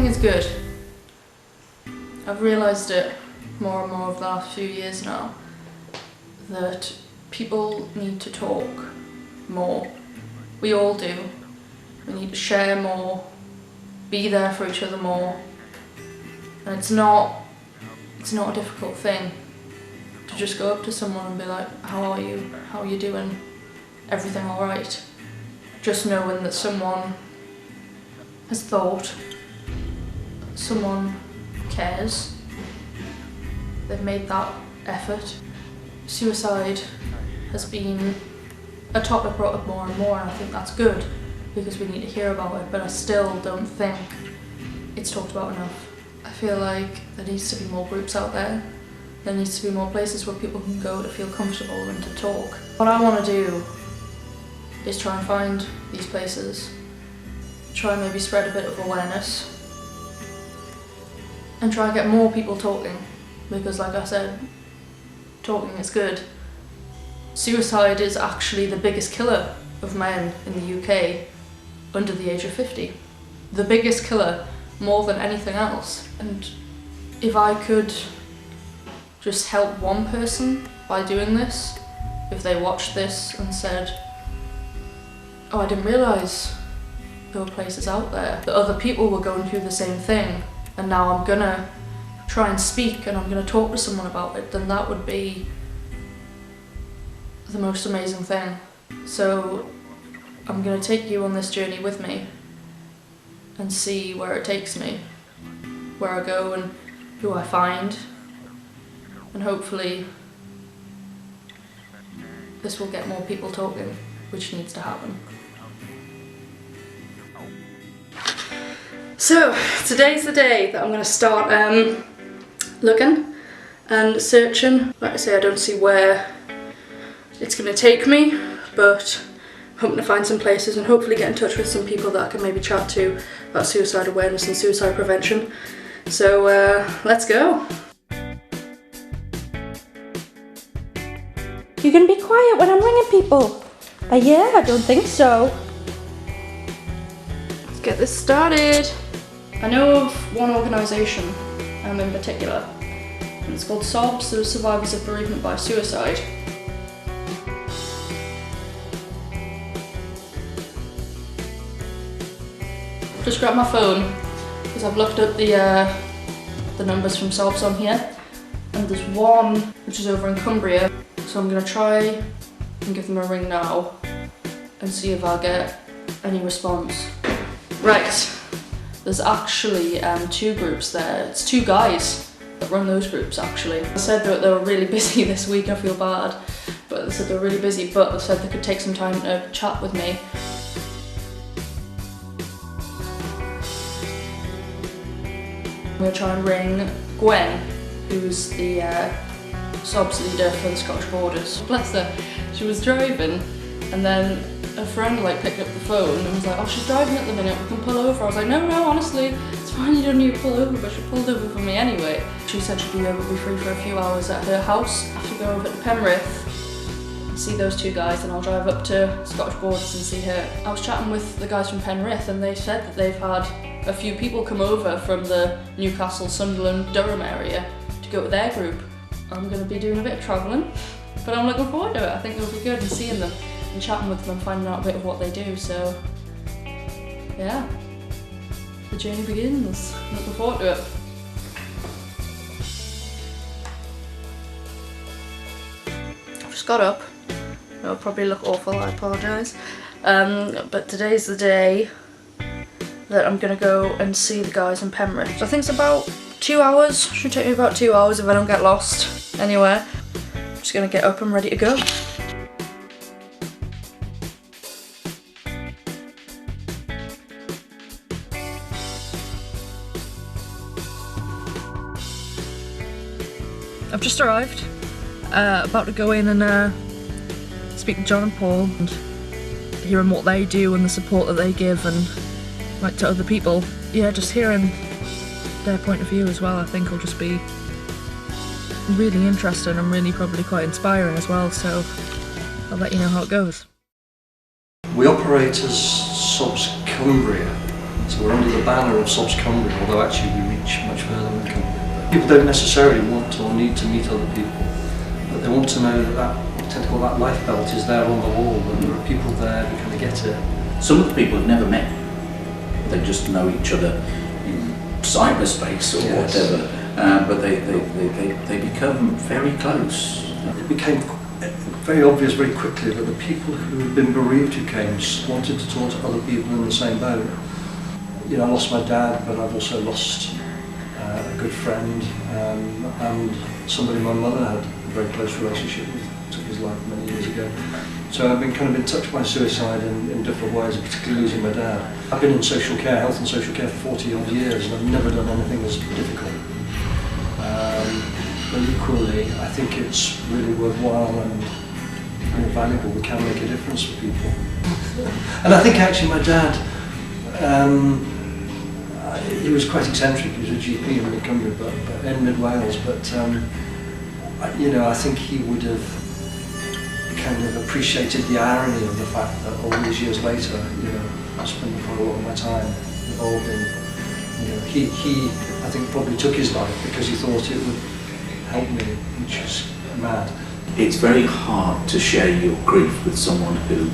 Talking is good. I've realised it more and more over the last few years now, that people need to talk more. We all do. We need to share more, be there for each other more. And it's not a difficult thing to just go up to someone and be like, how are you? How are you doing? Everything alright? Just knowing that someone has thought, someone cares, they've made that effort. Suicide has been a topic brought up more and more, and I think that's good because we need to hear about it, but I still don't think it's talked about enough. I feel like there needs to be more groups out there. There needs to be more places where people can go to feel comfortable and to talk. What I want to do is try and find these places, try and maybe spread a bit of awareness, and try and get more people talking, because like I said, talking is good. Suicide is actually the biggest killer of men in the UK under the age of 50. The biggest killer, more than anything else. And if I could just help one person by doing this, if they watched this and said, oh, I didn't realise there were places out there, that other people were going through the same thing, and now I'm gonna try and speak and I'm gonna talk to someone about it, then that would be the most amazing thing. So I'm gonna take you on this journey with me and see where it takes me, where I go and who I find, and hopefully this will get more people talking, which needs to happen. So today's the day that I'm going to start looking and searching. Like I say, I don't see where it's going to take me, but I'm hoping to find some places and hopefully get in touch with some people that I can maybe chat to about suicide awareness and suicide prevention. So let's go. You can be quiet when I'm ringing people. Yeah, I don't think so. Let's get this started. I know of one organisation in particular, and it's called SOBS, so Survivors of Bereavement by Suicide. Just grabbed my phone because I've looked up the numbers from SOBS on here, and there's one which is over in Cumbria, so I'm going to try and give them a ring now and see if I get any response. Right. There's actually two groups there. It's two guys that run those groups actually. They said that they were really busy this week, I feel bad, but they said they were really busy, but they said they could take some time to chat with me. I'm going to try and ring Gwen, who's the SOBS leader for the Scottish Borders. Bless her, she was driving and then a friend picked up the phone and was like, oh, she's driving at the minute, we can pull over. I was like, no, honestly, it's fine, you don't need to pull over, but she pulled over for me anyway. She said she'd be free for a few hours at her house. I have to go over to Penrith and see those two guys, and I'll drive up to Scottish Borders and see her. I was chatting with the guys from Penrith and they said that they've had a few people come over from the Newcastle, Sunderland, Durham area to go to their group. I'm going to be doing a bit of travelling, but I'm looking forward to it. I think it'll be good and seeing them and chatting with them and finding out a bit of what they do, so yeah, the journey begins. I'm looking forward to it. I've just got up. It'll probably look awful, I apologise, but today's the day that I'm going to go and see the guys in Penrith. So I think it's about 2 hours, should take me about 2 hours if I don't get lost anywhere. I'm just going to get up and ready to go. I've just arrived, about to go in and speak to John and Paul and hearing what they do and the support that they give and to other people. Yeah, just hearing their point of view as well, I think will just be really interesting and really probably quite inspiring as well, so I'll let you know how it goes. We operate as SOBS Cumbria, So we're under the banner of Sobs Cymru, although actually we reach much further than Cymru. People don't necessarily want or need to meet other people, but they want to know that we tend to call that life belt is there on the wall, and there are people there who kind of get it. Some of the people have never met. They just know each other in cyberspace or whatever, but they become very close. It became very obvious very quickly that the people who had been bereaved who came wanted to talk to other people in the same boat. You know, I lost my dad, but I've also lost a good friend and somebody my mother had a very close relationship with, took his life many years ago. So I've been kind of touched by suicide in different ways, particularly losing my dad. I've been in social care, health and social care for 40 odd years, and I've never done anything as difficult. But equally, I think it's really worthwhile and valuable. We can make a difference for people. And I think actually my dad, he was quite eccentric. He was a GP in Cymru, but in Mid Wales. But you know, I think he would have kind of appreciated the irony of the fact that all these years later, you know, I spent quite a lot of my time involved in. You know, he I think probably took his life because he thought it would help me, which is mad. It's very hard to share your grief with someone who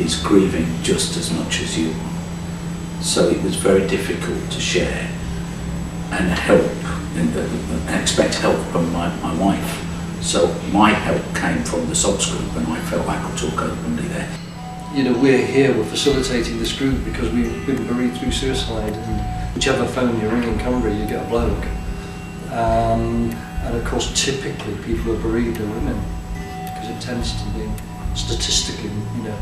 is grieving just as much as you are. So it was very difficult to share and help, and expect help from my wife. So my help came from the Sobs group, and I felt I could talk openly there. You know, we're here, we're facilitating this group because we've been bereaved through suicide, and whichever phone you ring in Cumbria, you get a bloke. And of course, typically people who are bereaved are women, because it tends to be statistically, you know,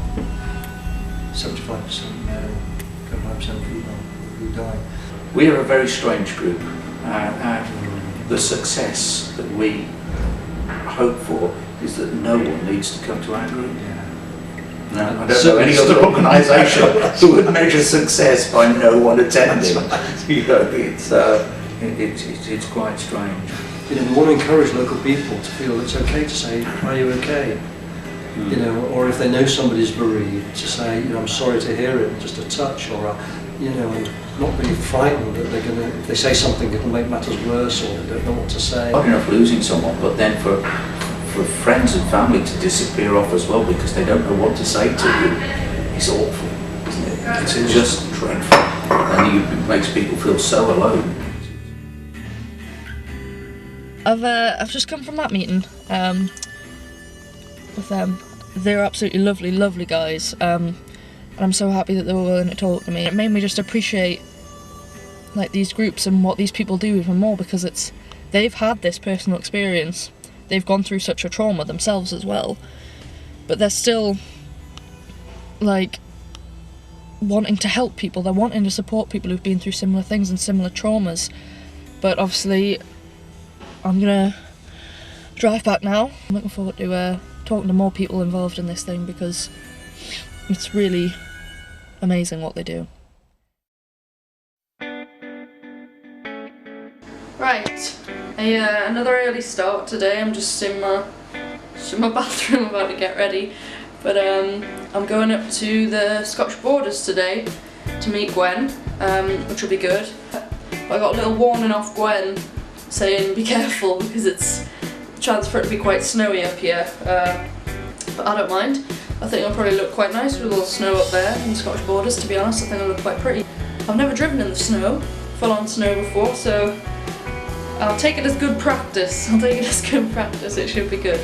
75% male, 25% female who die. We are a very strange group, and the success that we hope for is that no one needs to come to our group. No, I don't know any other organisation who would measure success by no one attending. You know, it's quite strange. You know, we want to encourage local people to feel it's okay to say, "Are you okay?" You know, or if they know somebody's bereaved, to say, "You know, I'm sorry to hear it," just a touch, or you know, and not being frightened that they're gonna, if they say something, it'll make matters worse, or they don't know what to say. Not enough losing someone, but then for friends and family to disappear off as well because they don't know what to say to you, it's awful, isn't it? It's just dreadful, and it makes people feel so alone. I've just come from that meeting with them. They're absolutely lovely, lovely guys, and I'm so happy that they were willing to talk to me. It made me just appreciate like these groups and what these people do even more, because they've had this personal experience. They've gone through such a trauma themselves as well, but they're still like wanting to help people. They're wanting to support people who've been through similar things and similar traumas. But obviously I'm gonna drive back now. I'm looking forward to talking to more people involved in this thing, because it's really amazing what they do. Right, another early start today. I'm just in my bathroom about to get ready, but I'm going up to the Scottish borders today to meet Gwen, which will be good. I got a little warning off Gwen saying be careful because it's a chance for it to be quite snowy up here, but I don't mind. I think I'll probably look quite nice with all the snow up there in the Scottish borders, to be honest. I think I'll look quite pretty. I've never driven in the snow, full-on snow before, so I'll take it as good practice. It should be good.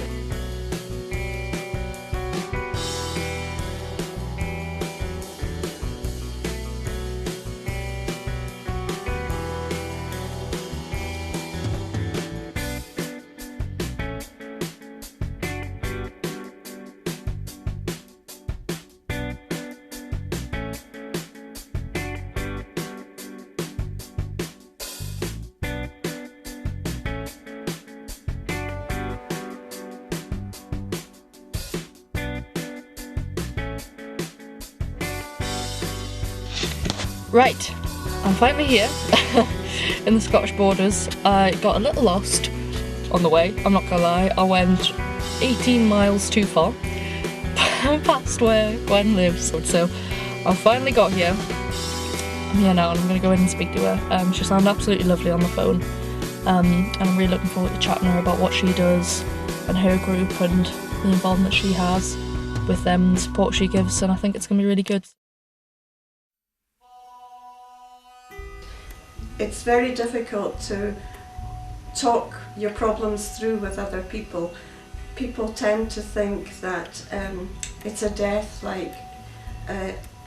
Right, I'm finally here in the Scottish borders. I got a little lost on the way, I'm not gonna lie. I went 18 miles too far past where Gwen lives, so I finally got here. I'm here now and I'm going to go in and speak to her. She sounded absolutely lovely on the phone, and I'm really looking forward to chatting to her about what she does and her group and the involvement she has with them, the support she gives, and I think it's going to be really good. It's very difficult to talk your problems through with other people. People tend to think that it's a death like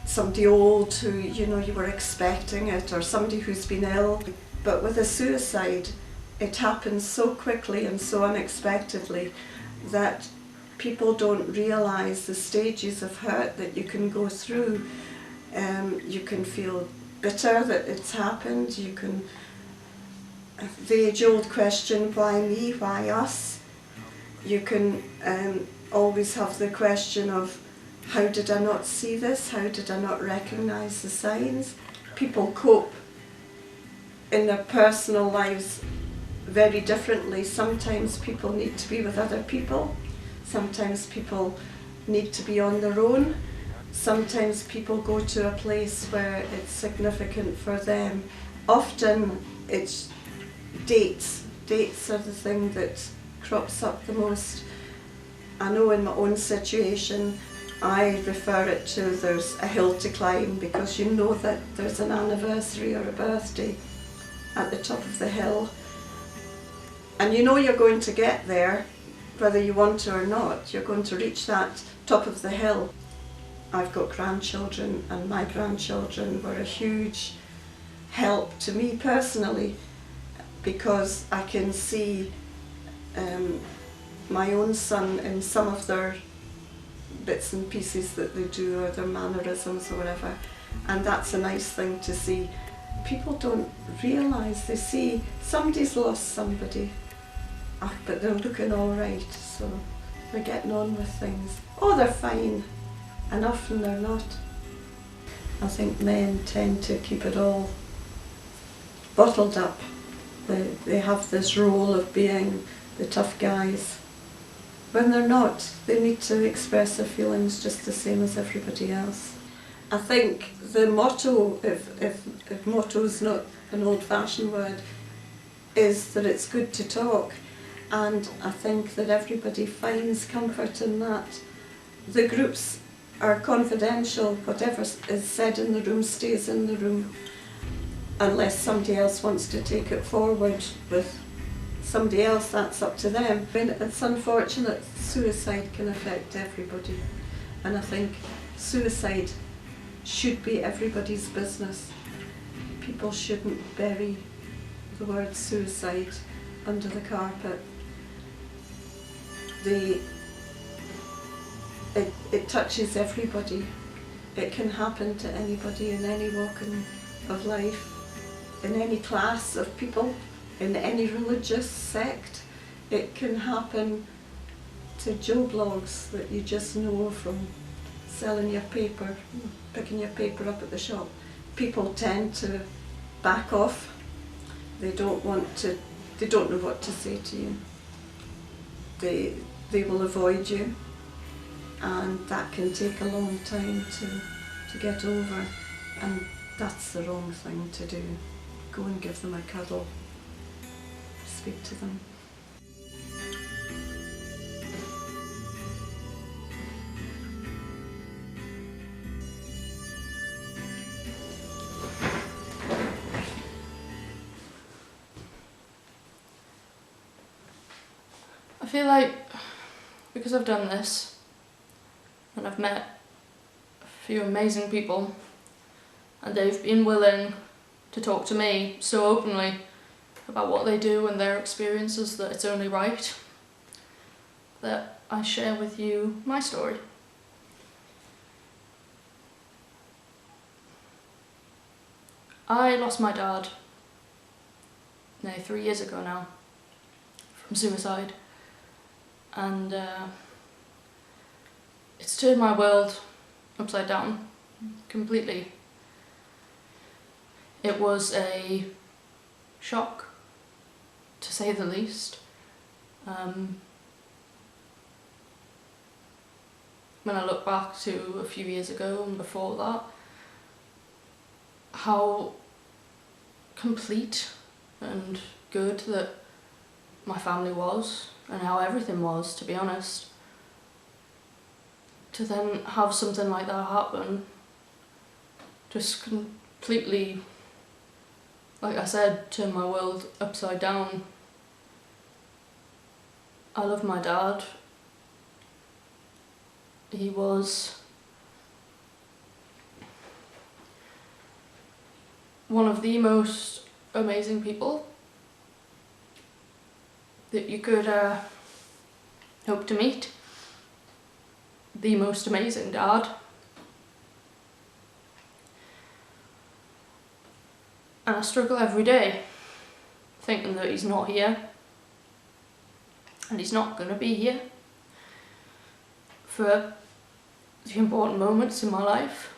somebody old who you were expecting it, or somebody who's been ill. But with a suicide, it happens so quickly and so unexpectedly that people don't realise the stages of hurt that you can go through. You can feel bitter that it's happened. You can, the age-old question, why me, why us? You can always have the question of, how did I not see this? How did I not recognise the signs? People cope in their personal lives very differently. Sometimes people need to be with other people. Sometimes people need to be on their own. Sometimes people go to a place where it's significant for them. Often it's dates. Dates are the thing that crops up the most. I know in my own situation, I refer it to there's a hill to climb, because you know that there's an anniversary or a birthday at the top of the hill. And you know you're going to get there, whether you want to or not. You're going to reach that top of the hill. I've got grandchildren, and my grandchildren were a huge help to me personally, because I can see my own son in some of their bits and pieces that they do, or their mannerisms or whatever, and that's a nice thing to see. People don't realise, they see somebody's lost somebody, but they're looking all right, so they're getting on with things. Oh, they're fine, and often they're not. I think men tend to keep it all bottled up. They have this role of being the tough guys, when they're not. They need to express their feelings just the same as everybody else. I think the motto, if motto is not an old-fashioned word, is that it's good to talk, and I think that everybody finds comfort in that. The groups are confidential. Whatever is said in the room stays in the room, unless somebody else wants to take it forward with somebody else. That's up to them. It's unfortunate. Suicide can affect everybody, and I think suicide should be everybody's business. People shouldn't bury the word suicide under the carpet. It touches everybody. It can happen to anybody in any walk of life, in any class of people, in any religious sect. It can happen to Joe Blogs that you just know from selling your paper, picking your paper up at the shop. People tend to back off. They don't know what to say to you. They will avoid you, and that can take a long time to get over, and that's the wrong thing to do. Go and give them a cuddle. Speak to them. I feel like, because I've done this, and I've met a few amazing people, and they've been willing to talk to me so openly about what they do and their experiences, that it's only right that I share with you my story. I lost my dad nearly 3 years ago now from suicide, and it's turned my world upside down completely. It was a shock, to say the least. When I look back to a few years ago and before that, how complete and good that my family was and how everything was, to be honest. To then have something like that happen just completely, like I said, turned my world upside down. I love my dad. He was one of the most amazing people that you could hope to meet. The most amazing dad. And I struggle every day thinking that he's not here, and he's not going to be here for the important moments in my life.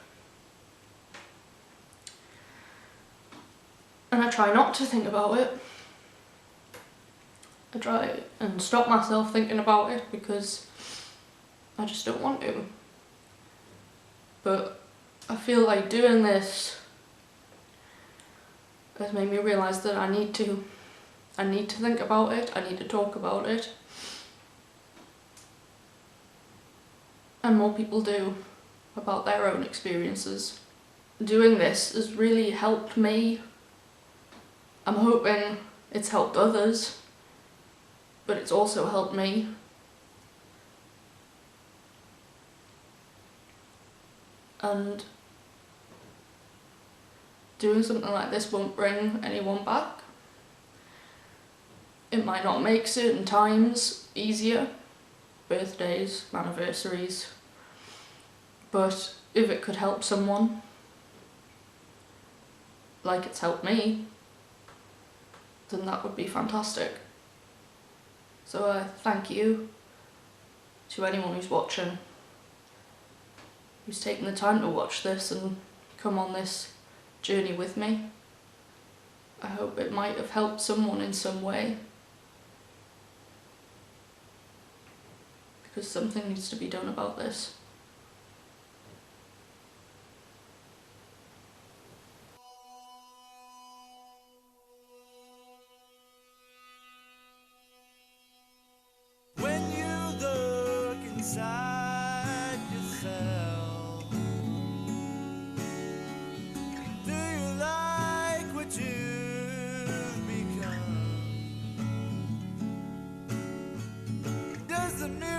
And I try not to think about it. I try and stop myself thinking about it because I just don't want to. But I feel like doing this has made me realise that I need to think about it, I need to talk about it. And more people do about their own experiences. Doing this has really helped me. I'm hoping it's helped others, but it's also helped me. And doing something like this won't bring anyone back. It might not make certain times easier, birthdays, anniversaries, but if it could help someone, like it's helped me, then that would be fantastic. So I thank you to anyone who's watching, who's taken the time to watch this and come on this journey with me. I hope it might have helped someone in some way, because something needs to be done about this. When you look inside yourself, do you like what you've become? Does the mirror